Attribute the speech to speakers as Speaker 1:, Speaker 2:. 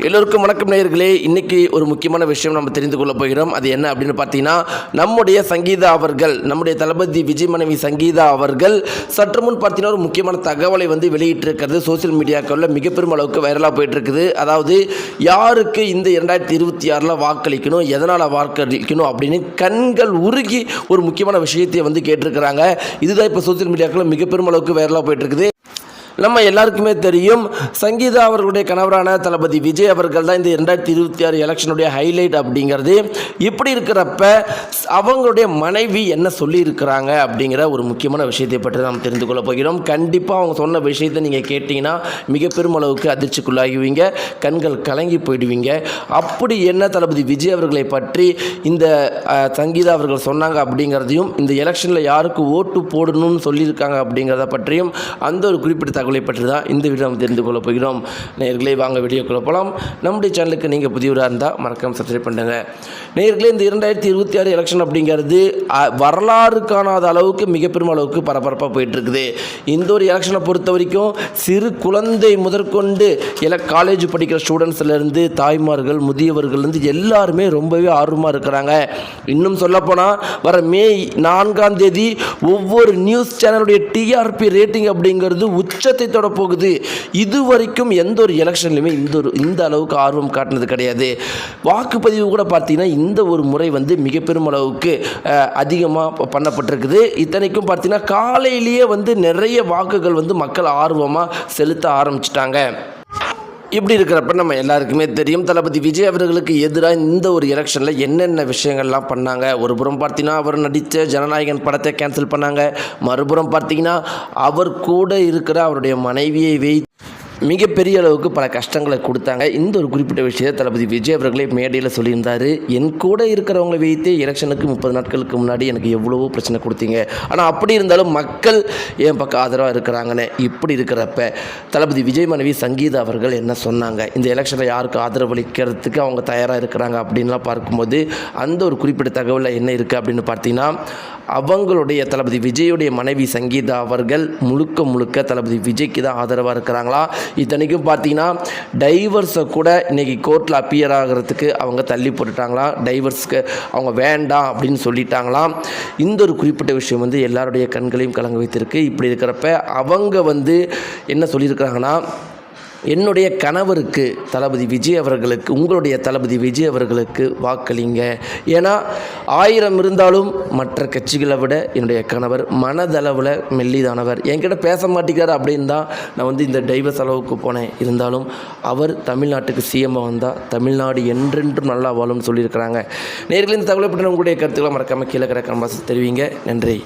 Speaker 1: எல்லோருக்கும் வணக்கம் நேயர்களே. இன்றைக்கி ஒரு முக்கியமான விஷயம் நம்ம தெரிந்து கொள்ள போகிறோம். அது என்ன அப்படின்னு பார்த்தீங்கன்னா, நம்முடைய சங்கீதா அவர்கள், நம்முடைய தளபதி விஜய் மனைவி சங்கீதா அவர்கள் சற்று முன் பார்த்தீங்கன்னா ஒரு முக்கியமான தகவலை வெளியிட்டிருக்கிறது. சோசியல் மீடியாக்களில் மிகப்பெரும் அளவுக்கு வைரலாக போயிட்டுருக்குது. அதாவது யாருக்கு இந்த 2026 வாக்களிக்கணும், எதனால் வாக்களிக்கணும் அப்படின்னு கண்கள் உருகி ஒரு முக்கியமான விஷயத்தை கேட்டிருக்கிறாங்க. இதுதான் இப்போ சோசியல் மீடியாக்களில் மிகப்பெரும் அளவுக்கு வைரலாக போயிட்டுருக்குது. நம்ம எல்லாருக்குமே தெரியும், சங்கீதா அவர்களுடைய கணவரான தளபதி விஜய் அவர்கள் தான் இந்த 2026 எலெக்ஷனுடைய ஹைலைட் அப்படிங்கிறது. இப்படி இருக்கிறப்ப அவங்களுடைய மனைவி என்ன சொல்லியிருக்கிறாங்க அப்படிங்கிற ஒரு முக்கியமான விஷயத்தை பற்றி நாம் தெரிந்து கொள்ள போகிறோம். கண்டிப்பாக அவங்க சொன்ன விஷயத்தை நீங்கள் கேட்டிங்கன்னா மிக பெரும் அளவுக்கு அதிர்ச்சிக்குள்ளாகுவீங்க, கண்கள் கலங்கி போயிடுவீங்க. அப்படி என்ன தளபதி விஜய் அவர்களை பற்றி இந்த சங்கீதா அவர்கள் சொன்னாங்க அப்படிங்கிறதையும், இந்த எலெக்ஷனில் யாருக்கு ஓட்டு போடணும்னு சொல்லியிருக்காங்க அப்படிங்கிறத பற்றியும் அந்த ஒரு குறிப்பிட்ட தகவலை பற்றி தான் இந்த வீடியோ நம்ம தெரிந்து கொள்ள போகிறோம். நேயர்களே, வாங்க வீடியோக்குள்ள போகலாம். நம்முடைய சேனலுக்கு நீங்கள் புதியவராக இருந்தால் மறக்காம சப்ஸ்கிரைப் பண்ணுங்க. நேயர்களே, இந்த 2026 எலெக்ஷன் அப்படிங்கிறது வரலாறு காணாத அளவுக்கு மிகப்பெரும் அளவுக்கு பரபரப்பாக போயிட்டுருக்குது. இந்த ஒரு எலெக்ஷனை பொறுத்த வரைக்கும் சிறு குழந்தை முதற்கொண்டு காலேஜ் படிக்கிற ஸ்டூடெண்ட்ஸ்லேருந்து தாய்மார்கள், முதியவர்கள்லேருந்து எல்லாருமே ரொம்பவே ஆர்வமாக இருக்கிறாங்க. இன்னும் சொல்லப்போனால் வர மே 4 ஒவ்வொரு நியூஸ் சேனலுடைய டிஆர்பி ரேட்டிங் அப்படிங்கிறது உச்சத்தை தொட போகுது. இதுவரைக்கும் எந்த ஒரு எலெக்ஷன்லையுமே இந்த அளவுக்கு ஆர்வம் காட்டினது கிடையாது. வாக்குப்பதிவு கூட பார்த்தீங்கன்னா இந்த ஒரு முறை மிக பெரும் அளவுக்கு அதிகமாக பண்ணப்பட்டிருக்குது. இத்தனைக்கும் பார்த்தீங்கன்னா காலையிலேயே நிறைய வாக்குகள் மக்கள் ஆர்வமாக செலுத்த ஆரம்பிச்சிட்டாங்க. இப்படி இருக்கிறப்ப நம்ம எல்லாருக்குமே தெரியும், தளபதி விஜய் அவர்களுக்கு எதிராக இந்த ஒரு எலெக்ஷனில் என்னென்ன விஷயங்கள்லாம் பண்ணாங்க. ஒரு புறம் பார்த்தீங்கன்னா அவர் நடித்த ஜனநாயகன் படத்தை கேன்சல் பண்ணாங்க. மறுபுறம் பார்த்தீங்கன்னா அவர் கூட இருக்கிற அவருடைய மனைவியை மிகப்பெரிய அளவுக்கு பல கஷ்டங்களை கொடுத்தாங்க. இந்த ஒரு குறிப்பிட்ட விஷயத்தை தளபதி விஜய் அவர்களே மேடையில் சொல்லியிருந்தார். என் கூட இருக்கிறவங்களை வைத்தே எலெக்ஷனுக்கு 30 நாட்களுக்கு முன்னாடி எனக்கு எவ்வளவோ பிரச்சனை கொடுத்தீங்க, ஆனால் அப்படி இருந்தாலும் மக்கள் என் பக்கம் ஆதரவாக இருக்கிறாங்கன்னு. இப்படி இருக்கிறப்ப தளபதி விஜய் மனைவி சங்கீதா அவர்கள் என்ன சொன்னாங்க, இந்த எலெக்ஷனில் யாருக்கு ஆதரவளிக்கிறதுக்கு அவங்க தயாராக இருக்கிறாங்க அப்படின்லாம் பார்க்கும்போது அந்த ஒரு குறிப்பிட்ட தகவலில் என்ன இருக்குது அப்படின்னு பார்த்தீங்கன்னா, அவங்களுடைய தளபதி விஜயுடைய மனைவி சங்கீதா அவர்கள் முழுக்க தளபதி விஜய்க்கு தான் ஆதரவாக இருக்கிறாங்களா. இத்தனைக்கும் பார்த்தீங்கன்னா டைவர்ஸை கூட இன்றைக்கி கோர்ட்டில் அப்பியர் ஆகிறதுக்கு அவங்க தள்ளி போட்டுட்டாங்களாம். டைவர்ஸ்க்கு அவங்க வேண்டாம் அப்படின்னு சொல்லிட்டாங்களாம். இந்த ஒரு குறிப்பிட்ட விஷயம் எல்லாருடைய கண்களையும் கலங்க வைத்திருக்கு. இப்படி இருக்கிறப்ப அவங்க என்ன சொல்லியிருக்கிறாங்கன்னா, என்னுடைய கணவருக்கு தளபதி விஜய் அவர்களுக்கு, உங்களுடைய தளபதி விஜய் அவர்களுக்கு வாக்களிங்க. ஏன்னா 1000 இருந்தாலும் மற்ற கட்சிகளை விட என்னுடைய கணவர் மனதளவில் மெல்லிதானவர், என்கிட்ட பேச மாட்டேங்கிறார் அப்படின்னு தான் நான் இந்த டைவர்ஸ் அளவுக்கு போனேன். இருந்தாலும் அவர் தமிழ்நாட்டுக்கு சிஎம்மாக வந்தால் தமிழ்நாடு என்றென்றும் நல்லா வாழும்னு சொல்லியிருக்கிறாங்க. நேயர்களே, இந்த தகவலை பற்றி உங்களுடைய கருத்துக்களை மறக்காமல் கீழே கிடக்கிற தெரிவிங்க. நன்றி.